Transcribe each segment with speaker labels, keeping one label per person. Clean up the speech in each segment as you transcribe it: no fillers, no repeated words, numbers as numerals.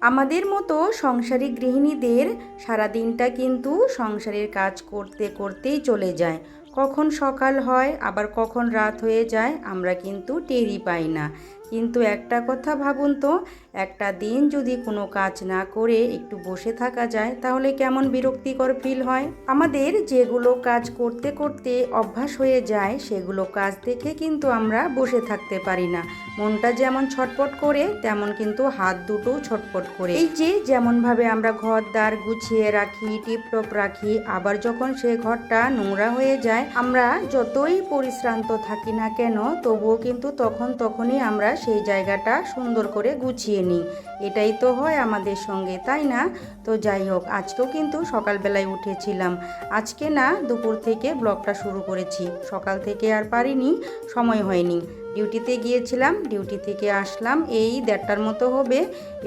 Speaker 1: আমাদের মতো সংসারী গৃহিণীদের সারা দিনটা কিন্তু সংসারের কাজ করতে করতেই চলে যায়। কখন সকাল হয় আবার কখন রাত হয়ে যায় আমরা কিন্তু টেরই পাই না। কিন্তু একটা কথা ভাবুন তো, একটা দিন যদি কোনো কাজ না করে একটু বসে থাকা যায় তাহলে কেমন বিরক্তিকর ফিল হয়। আমাদের যেগুলো কাজ করতে করতে অভ্যাস হয়ে যায় সেগুলো কাজ দেখে কিন্তু আমরা বসে থাকতে পারি না। মনটা যেমন ছটপট করে তেমন কিন্তু হাত দুটো ছটপট করে। এই যে যেমনভাবে আমরা ঘর দ্বার গুছিয়ে রাখি, টিপটপ রাখি, আবার যখন সে ঘরটা নোংরা হয়ে যায় আমরা যতই পরিশ্রান্ত থাকি না কেন তবুও কিন্তু তখনই আমরা সেই জায়গাটা সুন্দর করে গুছিয়ে নিই। এটাই তো হয় আমাদের সঙ্গে, তাই না? তো যাই হোক, আজকেও কিন্তু সকালবেলায় উঠেছিলাম। আজকে না দুপুর থেকে ব্লগটা শুরু করেছি, সকাল থেকে আর পারিনি, সময় হয়নি। ডিউটিতে গিয়েছিলাম, ডিউটি থেকে আসলাম এই 1:30টার মতো হবে,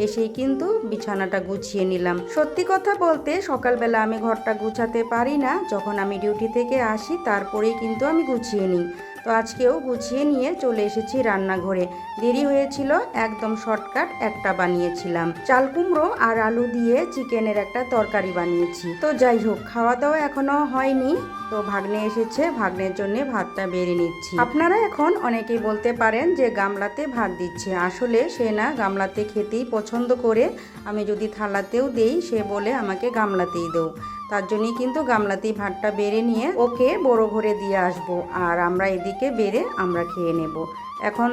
Speaker 1: এসেই কিন্তু বিছানাটা গুছিয়ে নিলাম। সত্যি কথা বলতে সকালবেলা আমি ঘরটা গুছাতে পারি না, যখন আমি ডিউটি থেকে আসি তারপরেই কিন্তু আমি গুছিয়ে নিই। তো আজকেও গুছিয়ে নিয়ে চলে এসেছি রান্নাঘরে। দেরি হয়েছিল, একদম শর্টকাট একটা বানিয়েছিলাম, চাল কুমড়ো আর আলু দিয়ে চিকেনের একটা তরকারি বানিয়েছি। তো যাই হোক, খাওয়া দাওয়া এখনো হয়নি, তো ভাগ্নে এসেছে, ভাগ্নের জন্য ভাতটা বেড়ে নিচ্ছি। আপনারা এখন অনেকেই বলতে পারেন যে গামলাতে ভাত দিচ্ছে, আসলে সে না গামলাতে খেতেই পছন্দ করে। আমি যদি থালাতেও দেই সে বলে আমাকে গামলাতেই দেও, তার জন্যই কিন্তু গামলাতেই ভাতটা বেড়ে নিয়ে ওকে বড় ঘরে দিয়ে আসবো, আর আমরা এদিকে বেড়ে আমরা খেয়ে নেব। এখন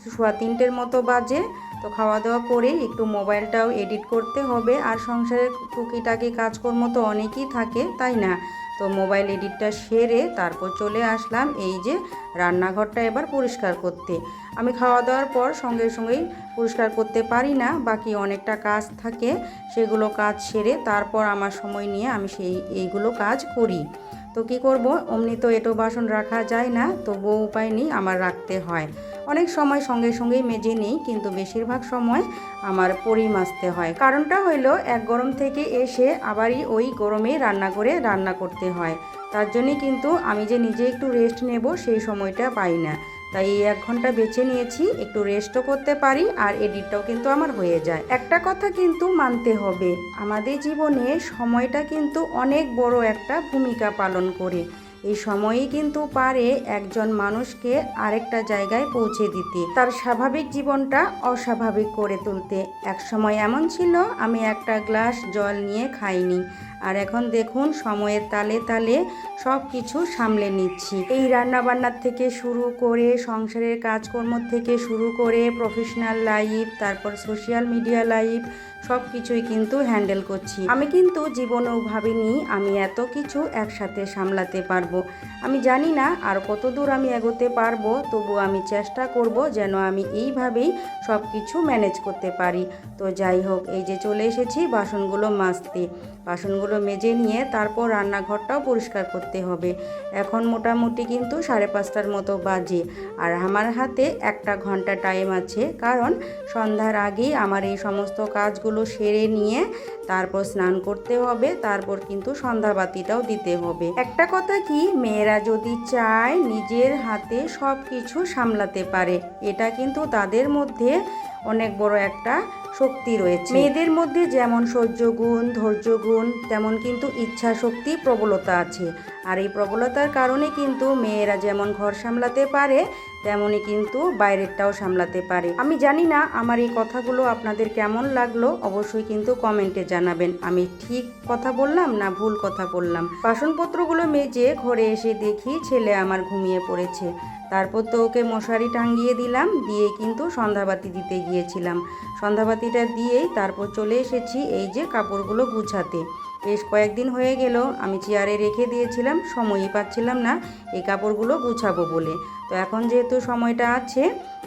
Speaker 1: 3:15 মতো বাজে। তো খাওয়া দাওয়া করে একটু মোবাইলটাও এডিট করতে হবে, আর সংসারের টুকিটাকি কাজকর্ম তো অনেকই থাকে, তাই না? তো মোবাইল এডিটটা সেরে তারপর চলে আসলাম এই যে রান্নাঘরটা এবার পরিষ্কার করতে। আমি খাওয়া দাওয়ার পর সঙ্গেই পরিষ্কার করতে পারি না, বাকি অনেকটা কাজ থাকে, সেগুলো কাজ সেরে তারপর আমার সময় নিয়ে আমি এইগুলো কাজ করি। তো কী করব, অমনি তো এঁটো বাসন রাখা যায় না, তবুও উপায় নেই, আমার রাখতে হয়। অনেক সময় সঙ্গেই মেজে নিই, কিন্তু বেশিরভাগ সময় আমার পরেই মাজতে হয়। কারণটা হলো এক গরম থেকে এসে আবারই ওই গরমেই রান্না করে রান্না করতে হয়। তার জন্যই কিন্তু আমি যে নিজে একটু রেস্ট নেব সেই সময়টা পাই না। তাই এই 1 ঘন্টা বেছে নিয়েছি, একটু রেস্টও করতে পারি আর এডিটটাও কিন্তু আমার হয়ে যায়। একটা কথা কিন্তু মানতে হবে, আমাদের জীবনে সময়টা কিন্তু অনেক বড় একটা ভূমিকা পালন করে। এই সময়ই কিন্তু পারে একজন মানুষকে আরেকটা জায়গায় পৌঁছে দিতে, তার স্বাভাবিক জীবনটা অস্বাভাবিক করে তুলতে। এক সময় এমন ছিল আমি একটা গ্লাস জল নিয়ে খাইনি, আর এখন দেখুন সময়ের তালে তালে সব কিছু সামলে নিচ্ছি। এই রান্নাবান্নার থেকে শুরু করে সংসারের কাজকর্ম থেকে শুরু করে প্রফেশনাল লাইফ, তারপর সোশ্যাল মিডিয়া লাইফ, সব কিছুই কিন্তু হ্যান্ডেল করছি। আমি কিন্তু জীবনেও ভাবিনি আমি এত কিছু একসাথে সামলাতে পারবো। আমি জানি না আর কত দূর আমি এগোতে পারবো, তবু আমি চেষ্টা করব যেন আমি এইভাবেই সব কিছু ম্যানেজ করতে পারি। তো যাই হোক, এই যে চলে এসেছি বাসনগুলো মাজতে। বাসনগুলো মেজে নিয়ে তারপর রান্নাঘরটাও পরিষ্কার করতে হবে। এখন মোটামুটি কিন্তু 5:30টার মতো বাজে, আর আমার হাতে 1 ঘন্টা টাইম আছে, কারণ সন্ধ্যার আগেই আমার এই সমস্ত কাজগুলো সেরে নিয়ে তারপর স্নান করতে হবে, তারপর কিন্তু সন্ধ্যাবাতিটাও দিতে হবে। একটা কথা কি, মেয়েরা যদি চায় নিজের হাতে সব কিছু সামলাতে পারে, এটা কিন্তু তাদের মধ্যে অনেক বড় একটা শক্তি রয়েছে। মেয়েদের মধ্যে যেমন সহ্য গুণ, ধৈর্য গুণ, তেমন কিন্তু ইচ্ছা শক্তি, প্রবলতা আছে। আর এই প্রবলতার কারণে কিন্তু মেয়েরা যেমন ঘর সামলাতে পারে তেমনই কিন্তু বাইরেরটাও সামলাতে পারে। আমি জানি না আমার এই কথাগুলো আপনাদের কেমন লাগলো, অবশ্যই কিন্তু কমেন্টে জানাবেন। আমি ঠিক কথা বললাম না ভুল কথা বললাম। বাসনপত্রগুলো মেজে ঘরে এসে দেখি ছেলে আমার ঘুমিয়ে পড়েছে। তারপর তো ওকে মশারি টাঙিয়ে দিলাম, দিয়ে কিন্তু সন্ধ্যাবাতি দিতে গিয়েছিলাম। সন্ধ্যাবাতিটা দিয়েই তারপর চলে এসেছি এই যে কাপড়গুলো গুছাতে। বেশ কয়েকদিন হয়ে গেল আমি চেয়ারে রেখে দিয়েছিলাম, সময়ই পাচ্ছিলাম না এই কাপড়গুলো গুছাবো বলে। তো এখন যেহেতু সময়টা আছে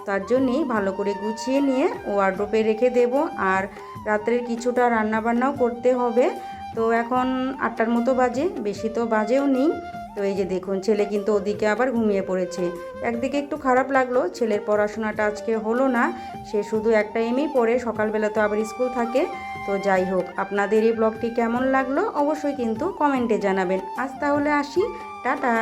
Speaker 1: তার জন্যেই ভালো করে গুছিয়ে নিয়ে ওয়ারড্রোবে রেখে দেব, আর রাত্রের কিছুটা রান্নাবান্নাও করতে হবে। তো এখন 8টার মতো বাজে, বেশি তো বাজেও নেই। তো এই যে দেখুন ছেলে কিন্তু ওদিকে আবার ঘুমিয়ে পড়েছে। একদিকে একটু খারাপ লাগলো, ছেলের পড়াশোনাটা আজকে হলো না, সে শুধু একটা এমই পড়ে, সকালবেলা তো আবার স্কুল থাকে। তো যাই হোক, আপনাদের এই ব্লগটি কেমন লাগলো অবশ্যই কিন্তু কমেন্টে জানাবেন। আজ তাহলে আসি, টাটা।